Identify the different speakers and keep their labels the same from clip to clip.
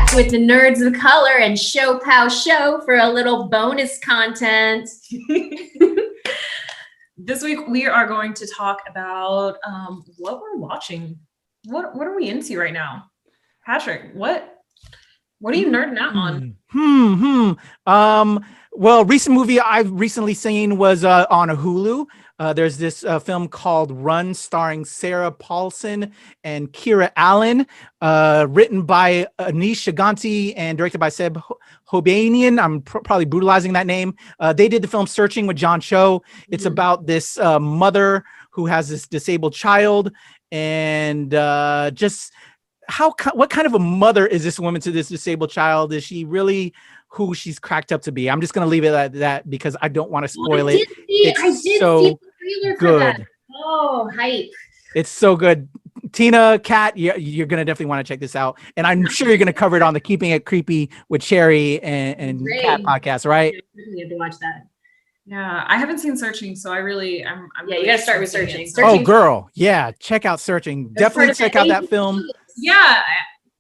Speaker 1: back with the Nerds of Color and ShoPowSho for a little bonus content.
Speaker 2: This week we are going to talk about what we're watching. What are we into right now? Patrick, what are you nerding out
Speaker 3: on? Well, recent movie I've recently seen was on a Hulu. There's this film called Run, starring Sarah Paulson and Kira Allen, written by Anish Shaganti and directed by Seb Hobanian. I'm probably brutalizing that name. They did the film Searching with John Cho. It's about this mother who has this disabled child, and just what kind of a mother is this woman to this disabled child? Is she really who she's cracked up to be? I'm just going to leave it at that because I don't want to spoil it.
Speaker 1: I did see the trailer for that. Oh, hype.
Speaker 3: It's so good. Tina, Kat, you're going to definitely want to check this out. And I'm sure you're going to cover it on the Keeping It Creepy with Cherry and Kat podcast, right?
Speaker 1: You have to watch that.
Speaker 2: Yeah, I haven't seen Searching, so I'm really
Speaker 1: you got to start with Searching.
Speaker 3: Oh, girl. Yeah, check out Searching. Definitely check out that film.
Speaker 2: Yeah,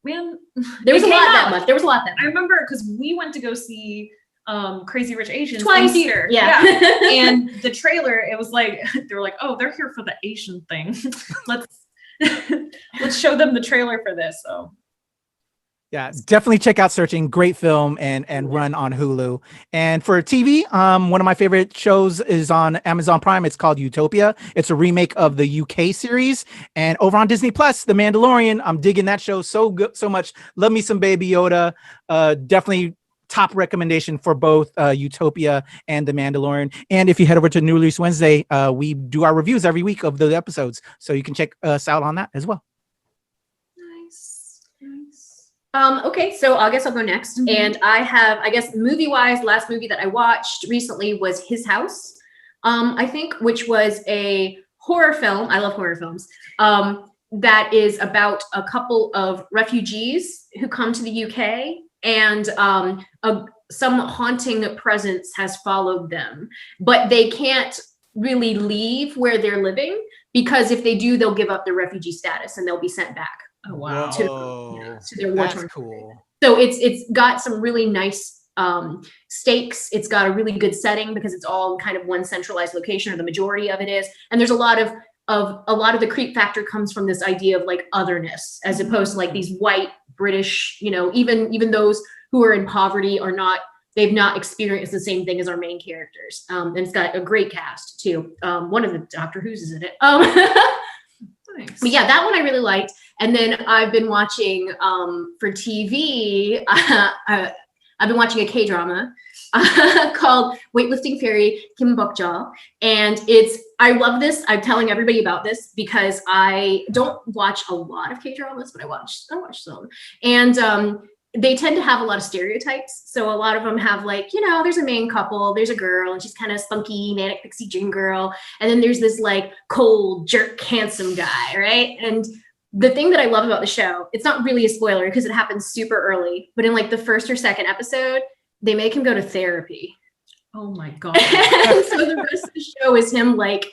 Speaker 2: man.
Speaker 1: There was a lot that month.
Speaker 2: I remember because we went to go see Crazy Rich Asians
Speaker 1: twice.
Speaker 2: In theater.
Speaker 1: Yeah.
Speaker 2: And the trailer, it was like they were like, oh, they're here for the Asian thing. let's show them the trailer for this. So
Speaker 3: yeah, definitely check out Searching. Great film and Run on Hulu. And for TV, one of my favorite shows is on Amazon Prime. It's called Utopia. It's a remake of the UK series. And over on Disney Plus, The Mandalorian. I'm digging that show so good, so much. Love me some Baby Yoda. Definitely top recommendation for both Utopia and The Mandalorian. And if you head over to New Release Wednesday, we do our reviews every week of the episodes. So you can check us out on that as well.
Speaker 1: Okay, so I guess I'll go next. And I have, I guess, movie-wise, last movie that I watched recently was His House, I think, which was a horror film. I love horror films. That is about a couple of refugees who come to the UK, and some haunting presence has followed them, but they can't really leave where they're living because if they do, they'll give up their refugee status and they'll be sent back.
Speaker 2: Oh wow!
Speaker 1: To their war torn.
Speaker 3: Cool.
Speaker 1: So it's got some really nice stakes. It's got a really good setting because it's all kind of one centralized location, or the majority of it is. And there's a lot of the creep factor comes from this idea of like otherness, as opposed to like these white British, even those who are in poverty they've not experienced the same thing as our main characters. And it's got a great cast too. One of the Doctor Who's is in it.
Speaker 2: Nice.
Speaker 1: But yeah, that one I really liked. And then I've been watching for TV, I've been watching a K-drama called Weightlifting Fairy Kim Bokja. And I love this. I'm telling everybody about this because I don't watch a lot of K-dramas, but I watch some. And they tend to have a lot of stereotypes. So a lot of them have like, there's a main couple, there's a girl, and she's kind of spunky, manic pixie dream girl. And then there's this like cold, jerk, handsome guy, right? And the thing that I love about the show, it's not really a spoiler because it happens super early, but in like the first or second episode, they make him go to therapy.
Speaker 2: Oh my God.
Speaker 1: And so the rest of the show is him like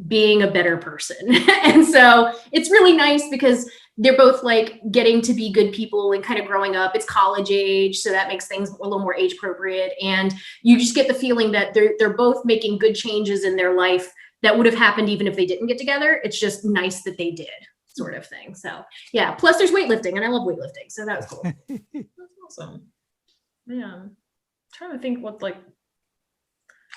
Speaker 1: being a better person. And so it's really nice because they're both like getting to be good people and kind of growing up. It's college age, so that makes things a little more age appropriate. And you just get the feeling that they're both making good changes in their life that would have happened even if they didn't get together. It's just nice that they did, sort of thing. So yeah, plus there's weightlifting and I love weightlifting, so that was cool.
Speaker 2: That's awesome. Yeah, I'm trying to think what like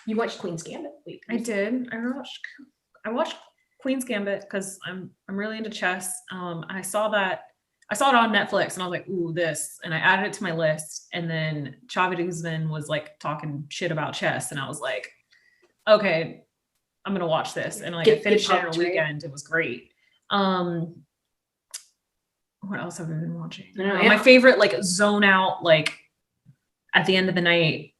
Speaker 1: you watched Queen's Gambit.
Speaker 2: I did. I watched Queen's Gambit because I'm really into chess. I saw it on Netflix and I was like, ooh, this, and I added it to my list. And then Chavi Guzman was like talking shit about chess, and I was like, okay, I'm gonna watch this. And like I finished it on a weekend. It was great. What else have I been watching? My favorite like zone out like at the end of the night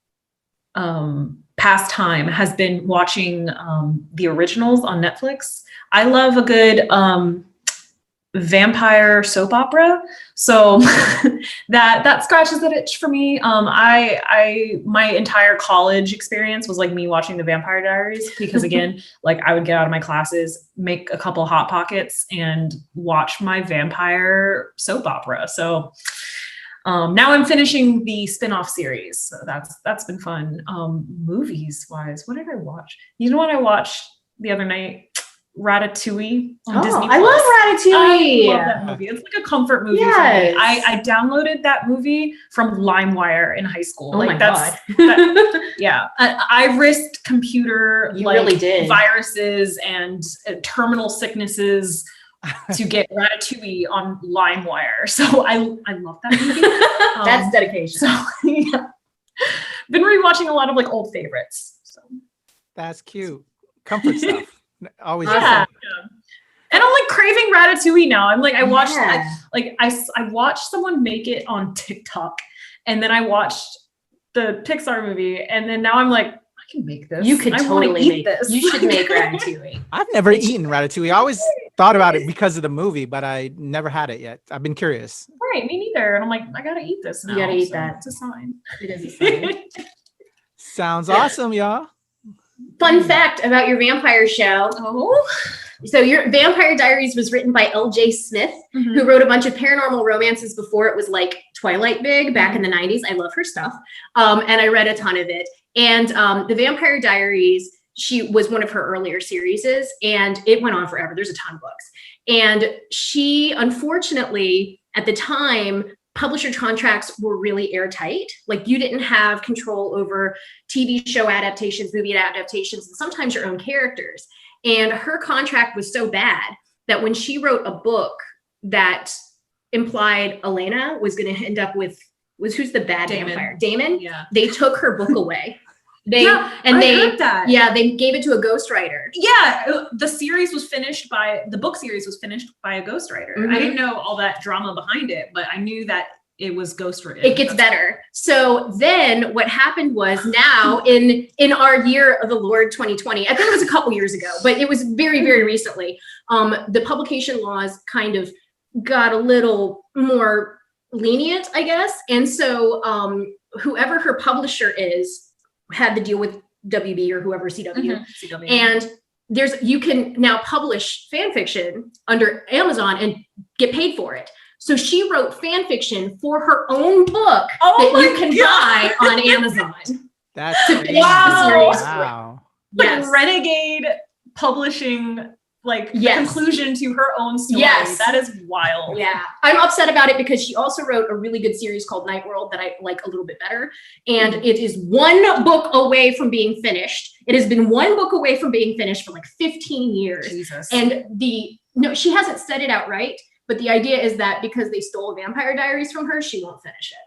Speaker 2: pastime has been watching the originals on Netflix. I love a good vampire soap opera, so that scratches that itch for me. My entire college experience was like me watching the Vampire Diaries because again, like I would get out of my classes, make a couple hot pockets, and watch my vampire soap opera. So Now I'm finishing the spin-off series, so that's been fun. Movies wise, what did I watch? You know what I watched the other night? Ratatouille on Disney+.
Speaker 1: I love Ratatouille.
Speaker 2: I love that movie. It's like a comfort movie for me. I downloaded that movie from LimeWire in high school.
Speaker 1: Oh
Speaker 2: like
Speaker 1: my God.
Speaker 2: Yeah. I risked computer
Speaker 1: really did.
Speaker 2: viruses and terminal sicknesses to get Ratatouille on LimeWire. So I love that movie.
Speaker 1: That's dedication.
Speaker 2: So yeah. Been rewatching a lot of like old favorites. So
Speaker 3: That's cute. Comfort stuff. Always.
Speaker 2: yeah. And I'm like craving Ratatouille now. I'm like, I watched I watched someone make it on TikTok, and then I watched the Pixar movie, and then now I'm like, I can make this.
Speaker 1: You could totally make
Speaker 2: this.
Speaker 1: You should make Ratatouille.
Speaker 3: I've never eaten Ratatouille. I always thought about it because of the movie, but I never had it yet. I've been curious.
Speaker 2: Right, me neither. And I'm like, I gotta eat this now.
Speaker 1: You gotta eat that.
Speaker 2: It's a sign.
Speaker 1: It is a sign.
Speaker 3: Sounds awesome, y'all.
Speaker 1: Fun fact about your vampire show.
Speaker 2: Oh.
Speaker 1: So your Vampire Diaries was written by L.J. Smith, who wrote a bunch of paranormal romances before it was like Twilight big back in the 90s. I love her stuff. And I read a ton of it. And the Vampire Diaries, she was one of her earlier series, and it went on forever. There's a ton of books. And she, unfortunately, at the time, publisher contracts were really airtight. Like you didn't have control over TV show adaptations, movie adaptations, and sometimes your own characters. And her contract was so bad that when she wrote a book that implied Elena was going to end up with, who's the bad vampire? Damon.
Speaker 2: Yeah.
Speaker 1: They took her book away. They
Speaker 2: heard that.
Speaker 1: Yeah, they gave it to a ghostwriter.
Speaker 2: Yeah, the book series was finished by a ghostwriter. I didn't know all that drama behind it, but I knew that it was ghostwritten.
Speaker 1: It gets better. So then what happened was now in our year of the Lord 2020, I think it was a couple years ago, but it was very, very recently, the publication laws kind of got a little more lenient, I guess. And so whoever her publisher is had the deal with WB or whoever, CW.
Speaker 2: CW.
Speaker 1: And you can now publish fan fiction under Amazon and get paid for it. So she wrote fan fiction for her own book that you can buy on Amazon.
Speaker 3: That's crazy.
Speaker 1: Wow.
Speaker 2: Like renegade publishing, like the conclusion to her own story.
Speaker 1: Yes.
Speaker 2: That is wild.
Speaker 1: Yeah. I'm upset about it because she also wrote a really good series called Night World that I like a little bit better. And it is one book away from being finished. It has been one book away from being finished for like 15 years.
Speaker 2: Jesus.
Speaker 1: And she hasn't said it outright, but the idea is that because they stole Vampire Diaries from her, she won't finish it.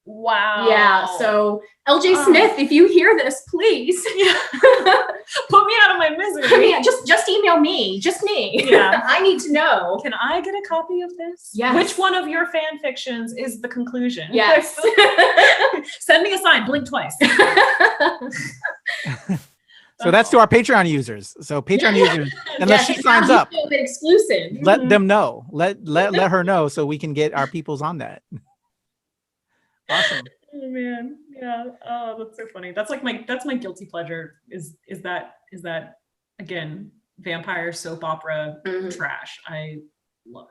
Speaker 2: Wow.
Speaker 1: Yeah. So LJ Smith, if you hear this, please
Speaker 2: put me out of my misery.
Speaker 1: Yeah, just email me, just me.
Speaker 2: Yeah.
Speaker 1: I need to know.
Speaker 2: Can I get a copy of this?
Speaker 1: Yes.
Speaker 2: Which one of your fan fictions is the conclusion?
Speaker 1: Yes.
Speaker 2: Send me a sign, blink twice.
Speaker 3: So that's to our Patreon users. So Patreon users, unless she signs up,
Speaker 1: exclusive.
Speaker 3: let them know. Let her know so we can get our peoples on that. Awesome.
Speaker 2: Oh man, yeah. Oh, that's so funny. That's my guilty pleasure. Is that again vampire soap opera trash? I love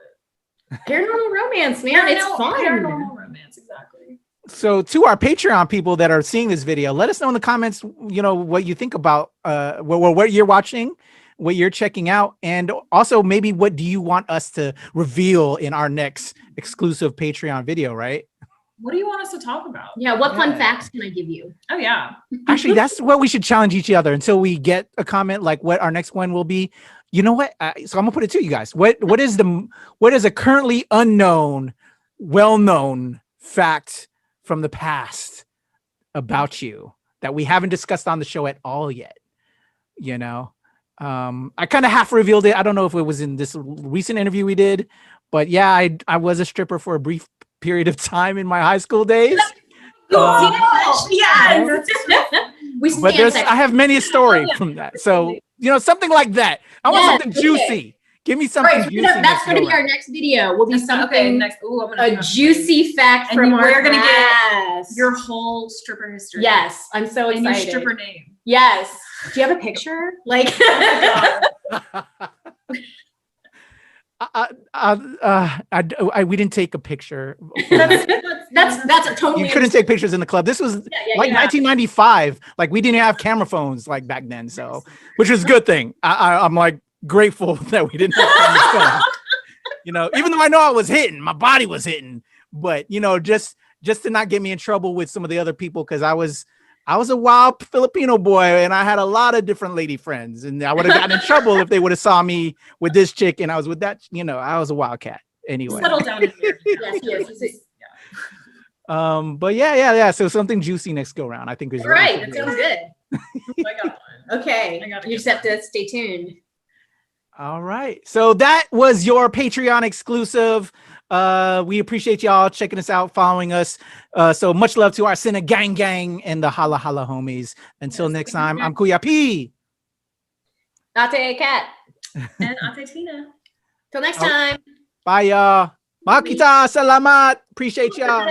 Speaker 2: it.
Speaker 1: Paranormal romance, man. It's fun.
Speaker 2: Paranormal romance, exactly.
Speaker 3: So to our Patreon people that are seeing this video, let us know in the comments, what you think about what you're watching, what you're checking out, and also maybe what do you want us to reveal in our next exclusive Patreon video, right?
Speaker 2: What do you want us to talk about?
Speaker 1: Yeah, what fun facts can I give you?
Speaker 2: Oh yeah.
Speaker 3: Actually, that's what we should challenge each other until we get a comment like what our next one will be. You know what? So I'm gonna put it to you guys. What is a currently unknown, well-known fact from the past about you that we haven't discussed on the show at all yet? I kind of half revealed it. I don't know if it was in this recent interview we did, but yeah, I was a stripper for a brief period of time in my high school days.
Speaker 1: Yes.
Speaker 3: But I have many a story from that. So, something like that. I want something juicy. Give me something juicy.
Speaker 1: That's going to be our next video. Will be something a juicy fact
Speaker 2: and
Speaker 1: from
Speaker 2: we're going to
Speaker 1: get
Speaker 2: your whole stripper history.
Speaker 1: Yes, I'm so excited.
Speaker 2: And your stripper name.
Speaker 1: Yes. Do you have a picture? Like,
Speaker 3: We didn't take a picture.
Speaker 1: That's a totally.
Speaker 3: You couldn't take pictures in the club. This was like 1995. Like we didn't have camera phones like back then, so which was a good thing. I'm like grateful that we didn't have camera phones. You know, even though I know I was hitting, my body was hitting, but you know, just to not get me in trouble with some of the other people, because I was a wild Filipino boy and I had a lot of different lady friends, and I would have gotten in trouble if they would have saw me with this chick and I was with that, you know, I was a wildcat anyway.
Speaker 2: Settle down in here.
Speaker 1: Yes.
Speaker 3: But yeah. So something juicy next go round, I think is
Speaker 1: right. That sounds good.
Speaker 2: I got one.
Speaker 1: Okay. You just have to stay tuned.
Speaker 3: All right. So that was your Patreon exclusive. We appreciate y'all checking us out, following us. So much love to our Cine gang and the Hala Hala homies. Until next time, I'm Kuya P.
Speaker 1: Ate Kat.
Speaker 2: And Ate Tina.
Speaker 1: Till next time.
Speaker 3: Bye, y'all. Makita, salamat. Appreciate y'all.